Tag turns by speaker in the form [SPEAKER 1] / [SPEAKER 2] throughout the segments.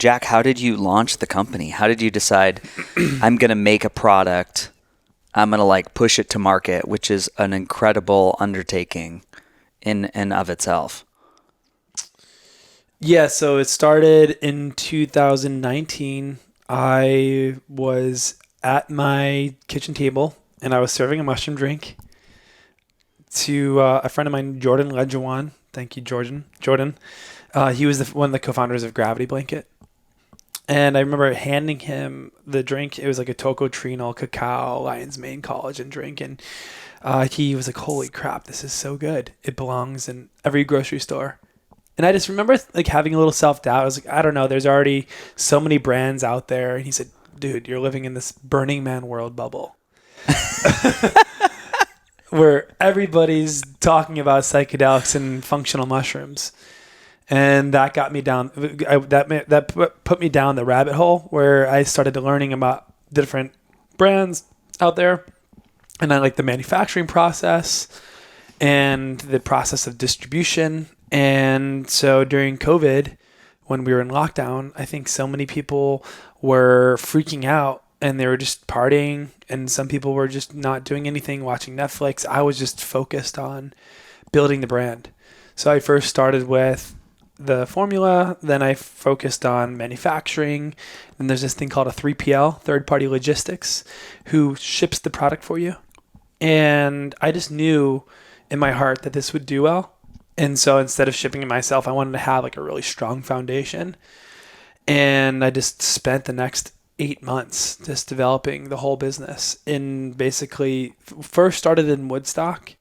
[SPEAKER 1] Jack, how did you launch the company? How did you decide I'm going to make a product, I'm going to like push it to market, which is an incredible undertaking in and of itself?
[SPEAKER 2] Yeah, so it started in 2019. I was at my kitchen table and I was serving a mushroom drink to a friend of mine, Jordan Lejewan. Thank you, Jordan. He was one of the co-founders of Gravity Blanket. And I remember handing him the drink. It was like a tocotrienol cacao lion's mane collagen drink. And he was like, holy crap, this is so good. It belongs in every grocery store. And I just remember like having a little self-doubt. I was like, I don't know, there's already so many brands out there. And he said, dude, you're living in this Burning Man world bubble where everybody's talking about psychedelics and functional mushrooms. And that got me down. That put me down the rabbit hole where I started learning about different brands out there. And I like the manufacturing process and the process of distribution. And so during COVID, when we were in lockdown, I think so many people were freaking out and they were just partying, and some people were just not doing anything, watching Netflix. I was just focused on building the brand. So I first started with the formula, then I focused on manufacturing. And there's this thing called a 3PL, third-party logistics, who ships the product for you. And I just knew in my heart that this would do well. And so instead of shipping it myself, I wanted to have like a really strong foundation. And I just spent the next 8 months just developing the whole business. And basically first started in Woodstock.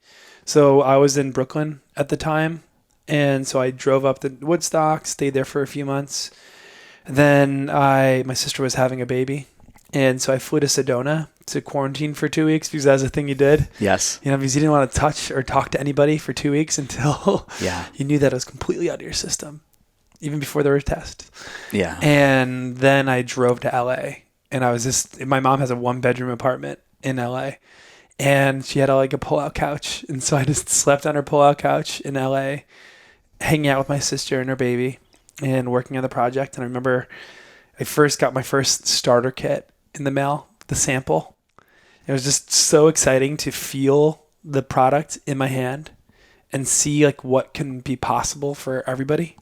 [SPEAKER 2] So I was in Brooklyn at the time. And so I drove up to Woodstock, stayed there for a few months. Then my sister was having a baby. And so I flew to Sedona to quarantine for 2 weeks because that's the thing you did.
[SPEAKER 1] Yes.
[SPEAKER 2] You know, because you didn't want to touch or talk to anybody for 2 weeks until you knew that it was completely out of your system, even before there were tests.
[SPEAKER 1] Yeah.
[SPEAKER 2] And then I drove to LA, and my mom has a 1-bedroom apartment in LA, and she had a pull-out couch. And so I just slept on her pull-out couch in LA, hanging out with my sister and her baby and working on the project. And I remember I first got my first starter kit in the mail, the sample. It was just so exciting to feel the product in my hand and see like what can be possible for everybody.